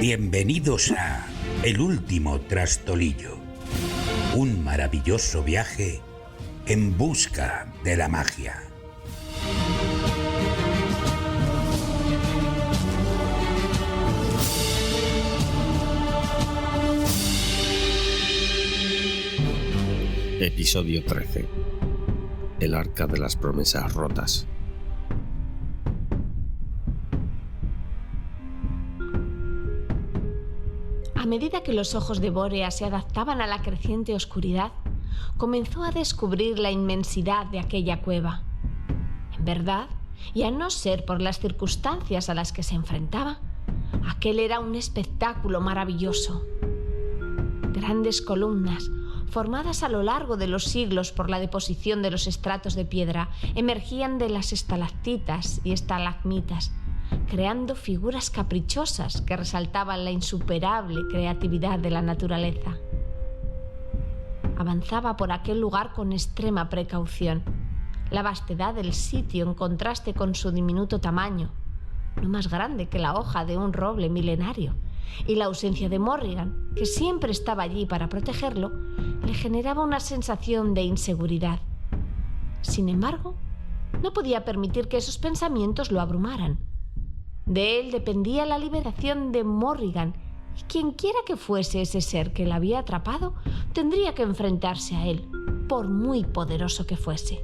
Bienvenidos a El Último Trastolillo, un maravilloso viaje en busca de la magia. Episodio 13. El Arca de las Promesas Rotas. A medida que los ojos de Bóreas se adaptaban a la creciente oscuridad, comenzó a descubrir la inmensidad de aquella cueva. En verdad, y a no ser por las circunstancias a las que se enfrentaba, aquel era un espectáculo maravilloso. Grandes columnas, formadas a lo largo de los siglos por la deposición de los estratos de piedra, emergían de las estalactitas y estalagmitas, creando figuras caprichosas que resaltaban la insuperable creatividad de la naturaleza. Avanzaba por aquel lugar con extrema precaución. La vastedad del sitio, en contraste con su diminuto tamaño, no más grande que la hoja de un roble milenario, y la ausencia de Morrigan, que siempre estaba allí para protegerlo, le generaba una sensación de inseguridad. Sin embargo, no podía permitir que esos pensamientos lo abrumaran. De él dependía la liberación de Morrigan, y quienquiera que fuese ese ser que la había atrapado, tendría que enfrentarse a él, por muy poderoso que fuese.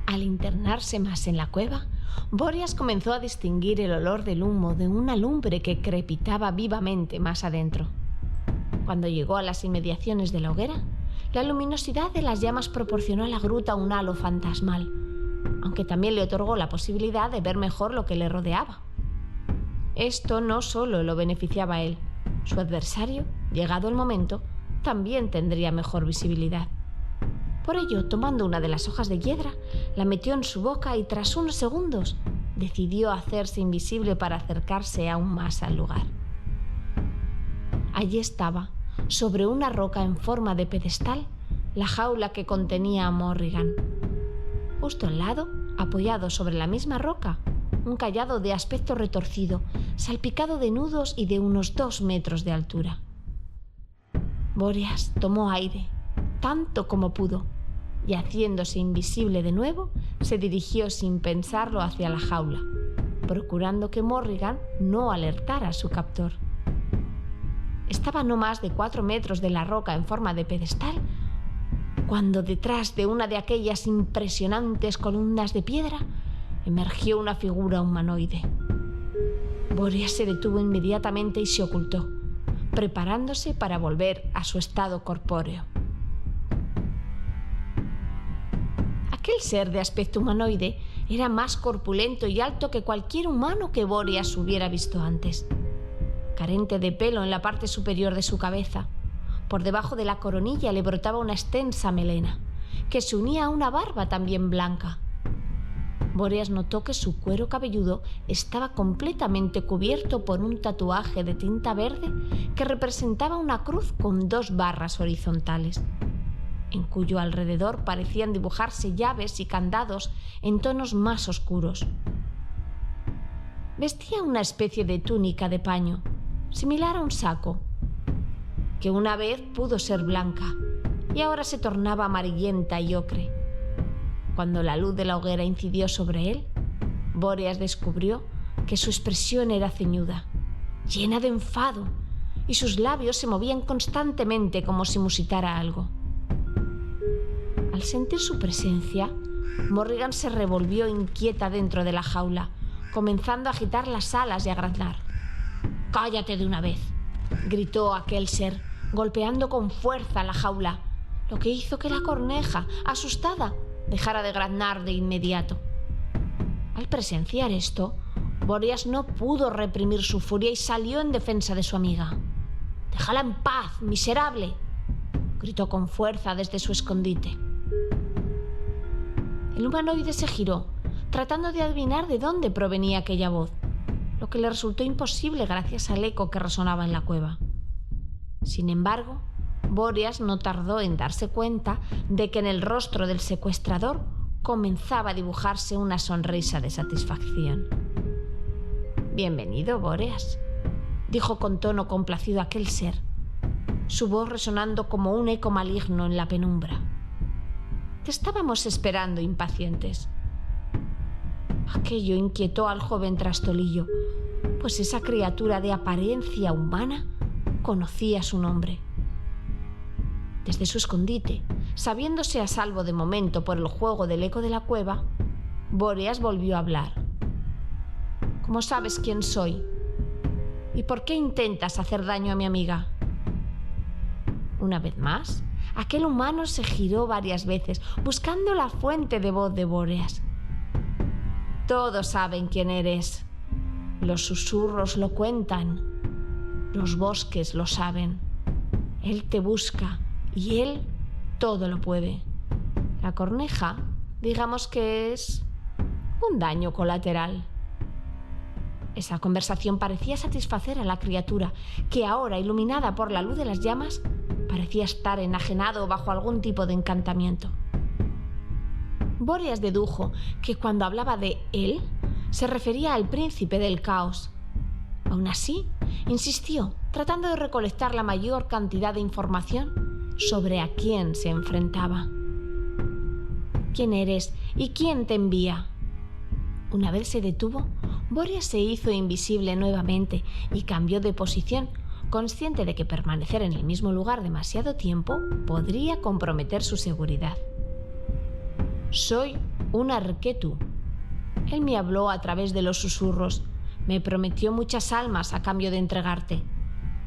Al internarse más en la cueva, Bóreas comenzó a distinguir el olor del humo de una lumbre que crepitaba vivamente más adentro. Cuando llegó a las inmediaciones de la hoguera, la luminosidad de las llamas proporcionó a la gruta un halo fantasmal, aunque también le otorgó la posibilidad de ver mejor lo que le rodeaba. Esto no solo lo beneficiaba a él, su adversario, llegado el momento, también tendría mejor visibilidad. Por ello, tomando una de las hojas de hiedra, la metió en su boca y tras unos segundos decidió hacerse invisible para acercarse aún más al lugar. Allí estaba, sobre una roca en forma de pedestal, la jaula que contenía a Morrigan. Justo al lado, apoyado sobre la misma roca, un cayado de aspecto retorcido, salpicado de nudos y de unos 2 metros de altura. Bóreas tomó aire, tanto como pudo, y haciéndose invisible de nuevo, se dirigió sin pensarlo hacia la jaula, procurando que Morrigan no alertara a su captor. Estaba a no más de 4 metros de la roca en forma de pedestal, cuando detrás de una de aquellas impresionantes columnas de piedra emergió una figura humanoide. Bóreas se detuvo inmediatamente y se ocultó, preparándose para volver a su estado corpóreo. Aquel ser de aspecto humanoide era más corpulento y alto que cualquier humano que Bóreas hubiera visto antes. Carente de pelo en la parte superior de su cabeza, por debajo de la coronilla le brotaba una extensa melena, que se unía a una barba también blanca. Bóreas notó que su cuero cabelludo estaba completamente cubierto por un tatuaje de tinta verde que representaba una cruz con 2 barras horizontales, en cuyo alrededor parecían dibujarse llaves y candados en tonos más oscuros. Vestía una especie de túnica de paño, similar a un saco, que una vez pudo ser blanca y ahora se tornaba amarillenta y ocre. Cuando la luz de la hoguera incidió sobre él, Bóreas descubrió que su expresión era ceñuda, llena de enfado, y sus labios se movían constantemente como si musitara algo. Al sentir su presencia, Morrigan se revolvió inquieta dentro de la jaula, comenzando a agitar las alas y a graznar. «¡Cállate de una vez!», gritó aquel ser, golpeando con fuerza la jaula, lo que hizo que la corneja, asustada, dejara de graznar de inmediato. Al presenciar esto, Bóreas no pudo reprimir su furia y salió en defensa de su amiga. «¡Déjala en paz, miserable!», gritó con fuerza desde su escondite. El humanoide se giró, tratando de adivinar de dónde provenía aquella voz, lo que le resultó imposible gracias al eco que resonaba en la cueva. Sin embargo, Bóreas no tardó en darse cuenta de que en el rostro del secuestrador comenzaba a dibujarse una sonrisa de satisfacción. Bienvenido, Bóreas, dijo con tono complacido aquel ser, su voz resonando como un eco maligno en la penumbra. Te estábamos esperando impacientes. Aquello inquietó al joven Trastolillo, pues esa criatura de apariencia humana conocía su nombre. Desde su escondite, sabiéndose a salvo de momento por el juego del eco de la cueva, Bóreas volvió a hablar. ¿Cómo sabes quién soy? ¿Y por qué intentas hacer daño a mi amiga? Una vez más, aquel humano se giró varias veces, buscando la fuente de voz de Bóreas. Todos saben quién eres. Los susurros lo cuentan. Los bosques lo saben. Él te busca y él todo lo puede. La corneja, digamos que es un daño colateral. Esa conversación parecía satisfacer a la criatura, que ahora, iluminada por la luz de las llamas, parecía estar enajenado bajo algún tipo de encantamiento. Bóreas dedujo que cuando hablaba de él, se refería al príncipe del caos. Aún así, insistió, tratando de recolectar la mayor cantidad de información sobre a quién se enfrentaba. ¿Quién eres y quién te envía? Una vez se detuvo, Bóreas se hizo invisible nuevamente y cambió de posición, consciente de que permanecer en el mismo lugar demasiado tiempo podría comprometer su seguridad. Soy un Arquetu. Él me habló a través de los susurros. Me prometió muchas almas a cambio de entregarte.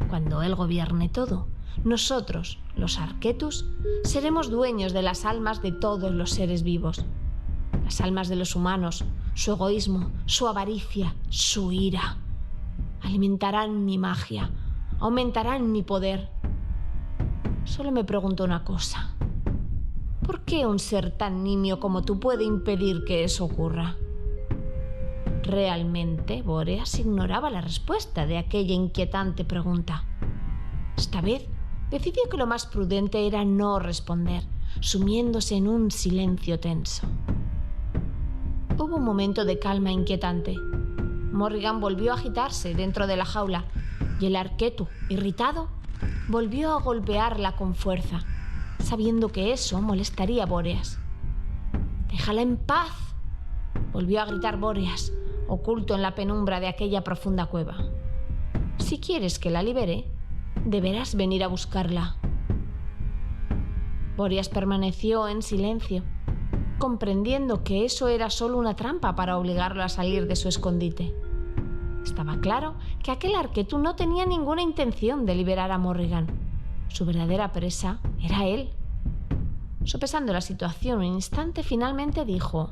Cuando él gobierne todo, nosotros, los Arquetus, seremos dueños de las almas de todos los seres vivos. Las almas de los humanos, su egoísmo, su avaricia, su ira. Alimentarán mi magia, aumentarán mi poder. Solo me pregunto una cosa. ¿Por qué un ser tan nimio como tú puede impedir que eso ocurra? Realmente, Bóreas ignoraba la respuesta de aquella inquietante pregunta. Esta vez, decidió que lo más prudente era no responder, sumiéndose en un silencio tenso. Hubo un momento de calma inquietante. Morrigan volvió a agitarse dentro de la jaula y el Arquetu, irritado, volvió a golpearla con fuerza, sabiendo que eso molestaría a Bóreas. «Déjala en paz», volvió a gritar Bóreas, oculto en la penumbra de aquella profunda cueva. «Si quieres que la libere, deberás venir a buscarla». Bóreas permaneció en silencio, comprendiendo que eso era solo una trampa para obligarlo a salir de su escondite. Estaba claro que aquel Arquetu no tenía ninguna intención de liberar a Morrigan. Su verdadera presa era él. Sopesando la situación un instante, finalmente dijo: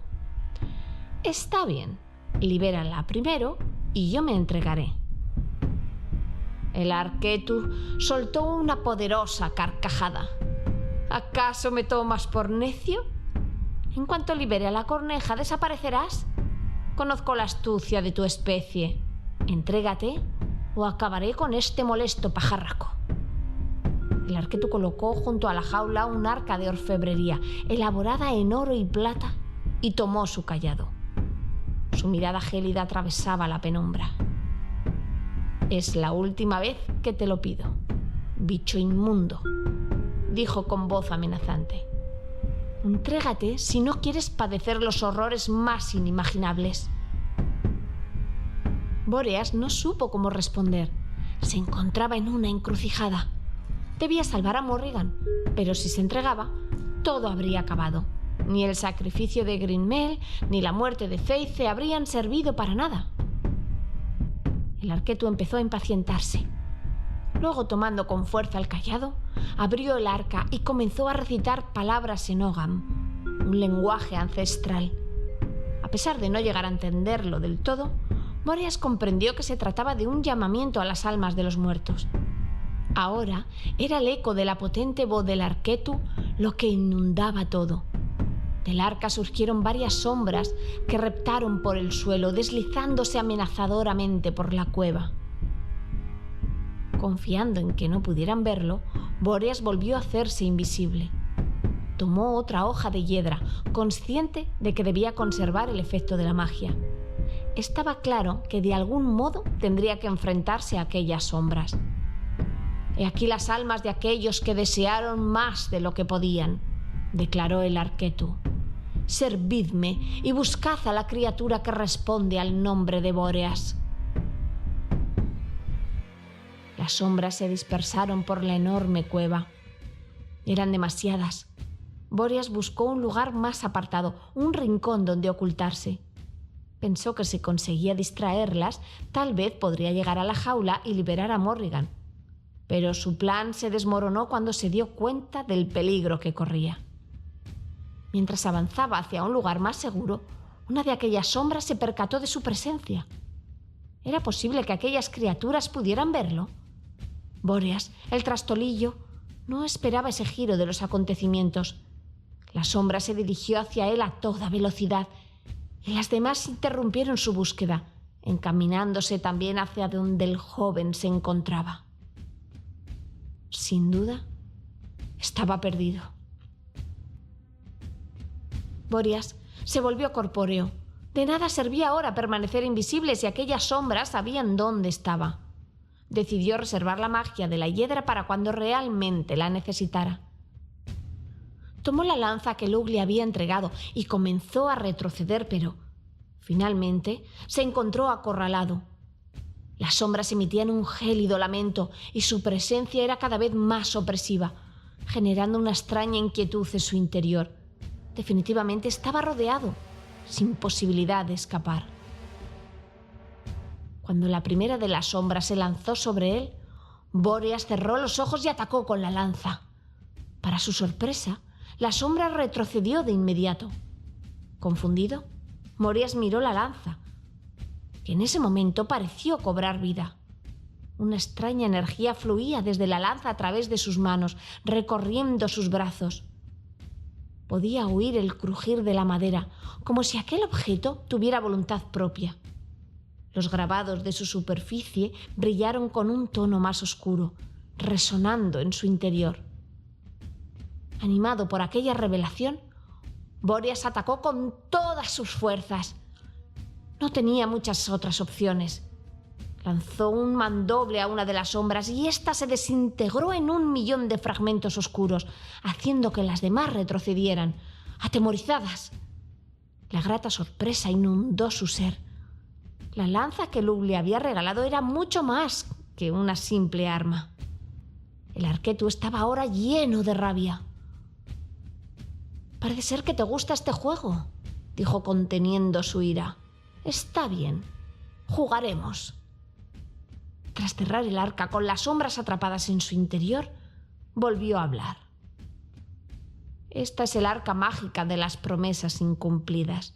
«Está bien, libérala primero y yo me entregaré». El Arquetu soltó una poderosa carcajada. «¿Acaso me tomas por necio? En cuanto libere a la corneja, ¿desaparecerás? Conozco la astucia de tu especie. Entrégate o acabaré con este molesto pajarraco». El Arquetu colocó junto a la jaula un arca de orfebrería, elaborada en oro y plata, y tomó su cayado. Su mirada gélida atravesaba la penumbra. «Es la última vez que te lo pido, bicho inmundo», dijo con voz amenazante. «Entrégate si no quieres padecer los horrores más inimaginables». Bóreas no supo cómo responder. Se encontraba en una encrucijada. Debía salvar a Morrigan, pero si se entregaba, todo habría acabado. Ni el sacrificio de Greenmel ni la muerte de Feice habrían servido para nada. El Arquetu empezó a impacientarse. Luego, tomando con fuerza el cayado, abrió el arca y comenzó a recitar palabras en Ogham, un lenguaje ancestral. A pesar de no llegar a entenderlo del todo, Bóreas comprendió que se trataba de un llamamiento a las almas de los muertos. Ahora era el eco de la potente voz del Arquetu lo que inundaba todo. Del arca surgieron varias sombras que reptaron por el suelo, deslizándose amenazadoramente por la cueva. Confiando en que no pudieran verlo, Bóreas volvió a hacerse invisible. Tomó otra hoja de hiedra, consciente de que debía conservar el efecto de la magia. Estaba claro que de algún modo tendría que enfrentarse a aquellas sombras. «He aquí las almas de aquellos que desearon más de lo que podían», declaró el Arquetu. «Servidme y buscad a la criatura que responde al nombre de Bóreas». Las sombras se dispersaron por la enorme cueva. Eran demasiadas. Bóreas buscó un lugar más apartado, un rincón donde ocultarse. Pensó que si conseguía distraerlas, tal vez podría llegar a la jaula y liberar a Morrigan. Pero su plan se desmoronó cuando se dio cuenta del peligro que corría. Mientras avanzaba hacia un lugar más seguro, una de aquellas sombras se percató de su presencia. ¿Era posible que aquellas criaturas pudieran verlo? Bóreas, el trastolillo, no esperaba ese giro de los acontecimientos. La sombra se dirigió hacia él a toda velocidad y las demás interrumpieron su búsqueda, encaminándose también hacia donde el joven se encontraba. Sin duda, estaba perdido. Bóreas se volvió corpóreo. De nada servía ahora permanecer invisible si aquellas sombras sabían dónde estaba. Decidió reservar la magia de la hiedra para cuando realmente la necesitara. Tomó la lanza que Lug le había entregado y comenzó a retroceder, pero finalmente se encontró acorralado. Las sombras emitían un gélido lamento y su presencia era cada vez más opresiva, generando una extraña inquietud en su interior. Definitivamente estaba rodeado, sin posibilidad de escapar. Cuando la primera de las sombras se lanzó sobre él, Bóreas cerró los ojos y atacó con la lanza. Para su sorpresa, la sombra retrocedió de inmediato. Confundido, Bóreas miró la lanza, que en ese momento pareció cobrar vida. Una extraña energía fluía desde la lanza a través de sus manos, recorriendo sus brazos. Podía oír el crujir de la madera, como si aquel objeto tuviera voluntad propia. Los grabados de su superficie brillaron con un tono más oscuro, resonando en su interior. Animado por aquella revelación, Bóreas atacó con todas sus fuerzas. No tenía muchas otras opciones. Lanzó un mandoble a una de las sombras y ésta se desintegró en 1.000.000 de fragmentos oscuros, haciendo que las demás retrocedieran, atemorizadas. La grata sorpresa inundó su ser. La lanza que Lug le había regalado era mucho más que una simple arma. El Arquetu estaba ahora lleno de rabia. «Parece ser que te gusta este juego», dijo conteniendo su ira. «Está bien, jugaremos». Tras cerrar el arca con las sombras atrapadas en su interior, volvió a hablar. «Esta es el arca mágica de las promesas incumplidas.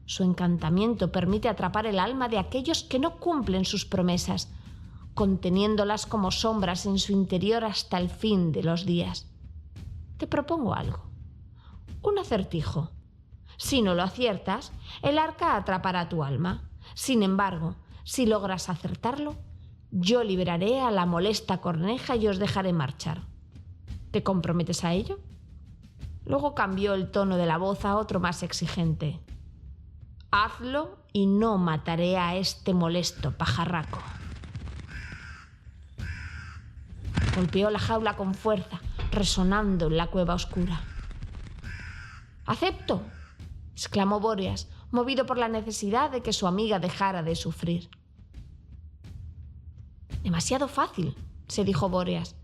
Su encantamiento permite atrapar el alma de aquellos que no cumplen sus promesas, conteniéndolas como sombras en su interior hasta el fin de los días. Te propongo algo. Un acertijo. Si no lo aciertas, el arca atrapará tu alma. Sin embargo, si logras acertarlo, yo liberaré a la molesta corneja y os dejaré marchar. ¿Te comprometes a ello?» Luego cambió el tono de la voz a otro más exigente. «Hazlo y no mataré a este molesto pajarraco». Golpeó la jaula con fuerza, resonando en la cueva oscura. «¡Acepto!», exclamó Bóreas, movido por la necesidad de que su amiga dejara de sufrir. «Demasiado fácil», se dijo Bóreas.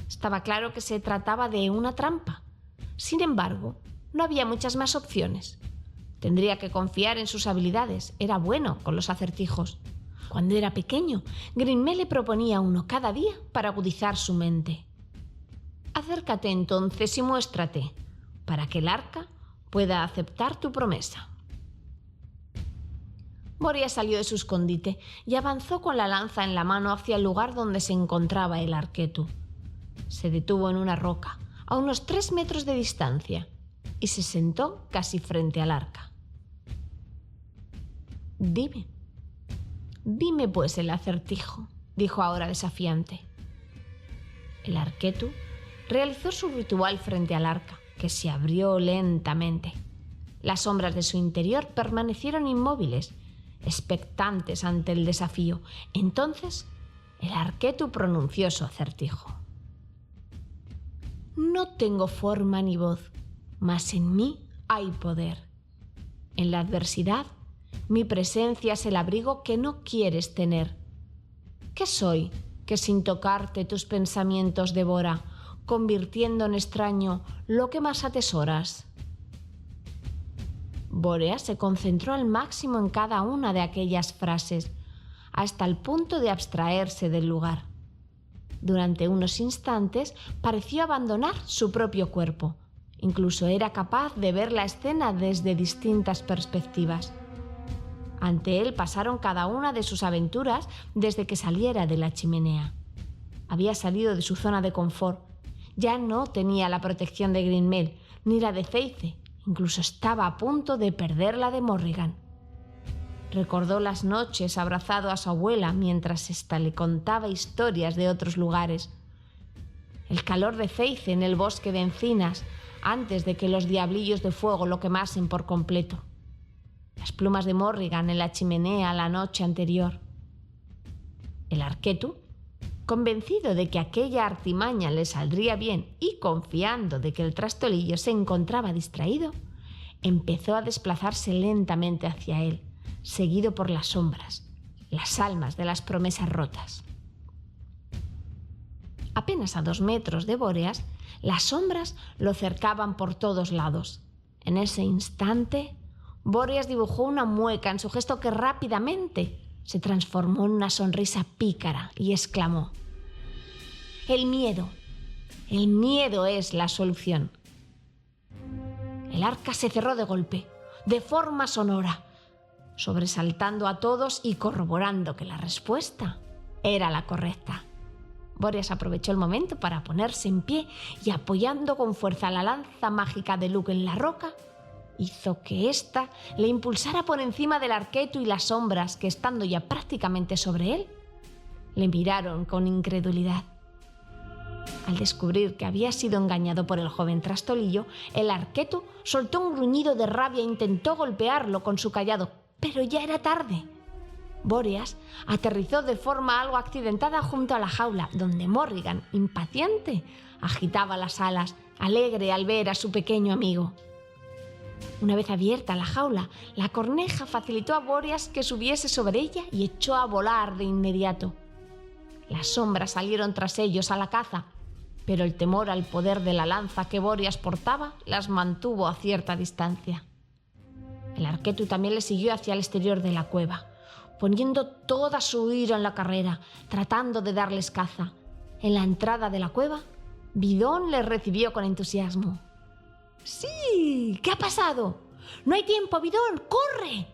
Estaba claro que se trataba de una trampa. Sin embargo, no había muchas más opciones. Tendría que confiar en sus habilidades. Era bueno con los acertijos. Cuando era pequeño, Grinmé le proponía uno cada día para agudizar su mente. «Acércate entonces y muéstrate, para que el arca pueda aceptar tu promesa». Bóreas salió de su escondite y avanzó con la lanza en la mano hacia el lugar donde se encontraba el Arquetu. Se detuvo en una roca, a unos 3 metros de distancia, y se sentó casi frente al arca. Dime pues el acertijo», dijo ahora desafiante. El Arquetu realizó su ritual frente al arca, que se abrió lentamente. Las sombras de su interior permanecieron inmóviles expectantes ante el desafío. Entonces, el Arquetu pronunció su acertijo. No tengo forma ni voz, mas en mí hay poder. En la adversidad, mi presencia es el abrigo que no quieres tener. ¿Qué soy que sin tocarte tus pensamientos devora, convirtiendo en extraño lo que más atesoras? Bóreas se concentró al máximo en cada una de aquellas frases, hasta el punto de abstraerse del lugar. Durante unos instantes pareció abandonar su propio cuerpo. Incluso era capaz de ver la escena desde distintas perspectivas. Ante él pasaron cada una de sus aventuras desde que saliera de la chimenea. Había salido de su zona de confort. Ya no tenía la protección de Greenmel, ni la de Zeice. Incluso estaba a punto de perder la de Morrigan. Recordó las noches abrazado a su abuela mientras ésta le contaba historias de otros lugares. El calor de Zeice en el bosque de encinas, antes de que los diablillos de fuego lo quemasen por completo. Las plumas de Morrigan en la chimenea la noche anterior. El Arquetu, convencido de que aquella artimaña le saldría bien y confiando de que el trastolillo se encontraba distraído, empezó a desplazarse lentamente hacia él, seguido por las sombras, las almas de las promesas rotas. Apenas a 2 metros de Bóreas, las sombras lo cercaban por todos lados. En ese instante, Bóreas dibujó una mueca en su gesto que rápidamente se transformó en una sonrisa pícara y exclamó: El miedo es la solución. El arca se cerró de golpe, de forma sonora, sobresaltando a todos y corroborando que la respuesta era la correcta. Bóreas aprovechó el momento para ponerse en pie y, apoyando con fuerza la lanza mágica de Luke en la roca, hizo que ésta le impulsara por encima del Arquetu y las sombras que, estando ya prácticamente sobre él, le miraron con incredulidad. Al descubrir que había sido engañado por el joven trastolillo, el Arquetu soltó un gruñido de rabia e intentó golpearlo con su cayado, pero ya era tarde. Bóreas aterrizó de forma algo accidentada junto a la jaula, donde Morrigan, impaciente, agitaba las alas, alegre al ver a su pequeño amigo. Una vez abierta la jaula, la corneja facilitó a Bóreas que subiese sobre ella y echó a volar de inmediato. Las sombras salieron tras ellos a la caza, pero el temor al poder de la lanza que Bóreas portaba las mantuvo a cierta distancia. El Arquetu también le siguió hacia el exterior de la cueva, poniendo toda su ira en la carrera, tratando de darles caza. En la entrada de la cueva, Bidón les recibió con entusiasmo. ¡Sí! ¿Qué ha pasado? ¡No hay tiempo, Bidón! ¡Corre!,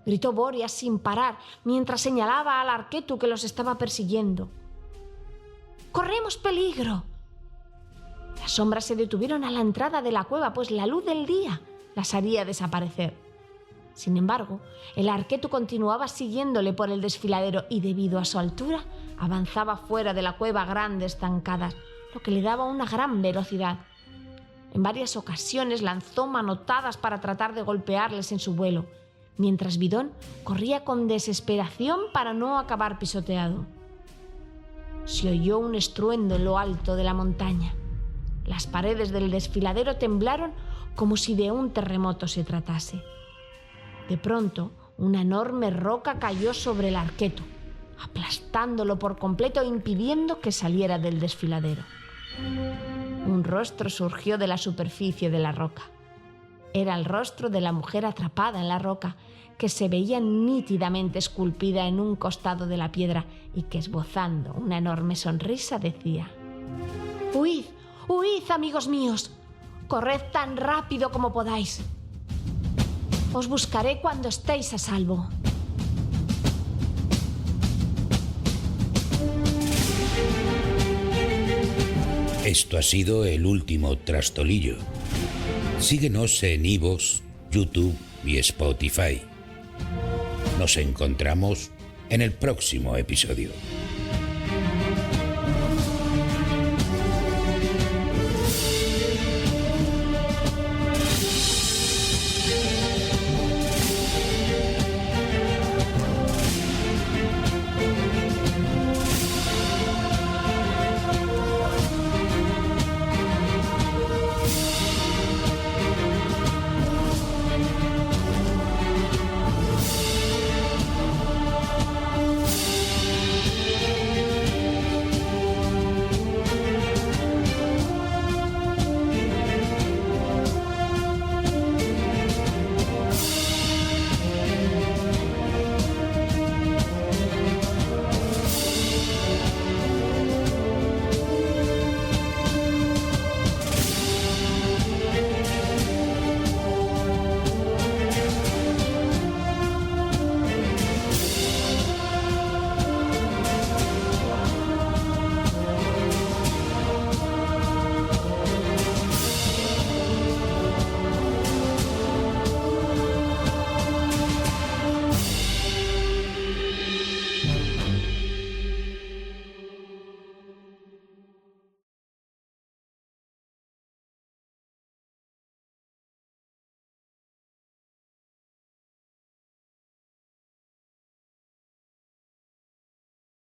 gritó Bóreas sin parar, mientras señalaba al Arquetu que los estaba persiguiendo. ¡Corremos peligro! Las sombras se detuvieron a la entrada de la cueva, pues la luz del día las haría desaparecer. Sin embargo, el Arquetu continuaba siguiéndole por el desfiladero y, debido a su altura, avanzaba fuera de la cueva a grandes zancadas, lo que le daba una gran velocidad. En varias ocasiones lanzó manotadas para tratar de golpearles en su vuelo, mientras Bidón corría con desesperación para no acabar pisoteado. Se oyó un estruendo en lo alto de la montaña. Las paredes del desfiladero temblaron como si de un terremoto se tratase. De pronto, una enorme roca cayó sobre el Arquetu, aplastándolo por completo e impidiendo que saliera del desfiladero. Un rostro surgió de la superficie de la roca. Era el rostro de la mujer atrapada en la roca, que se veía nítidamente esculpida en un costado de la piedra y que, esbozando una enorme sonrisa, decía: «¡Huid! ¡Huid, amigos míos! ¡Corred tan rápido como podáis! Os buscaré cuando estéis a salvo». Esto ha sido El Último Trastolillo. Síguenos en iVoox, YouTube y Spotify. Nos encontramos en el próximo episodio.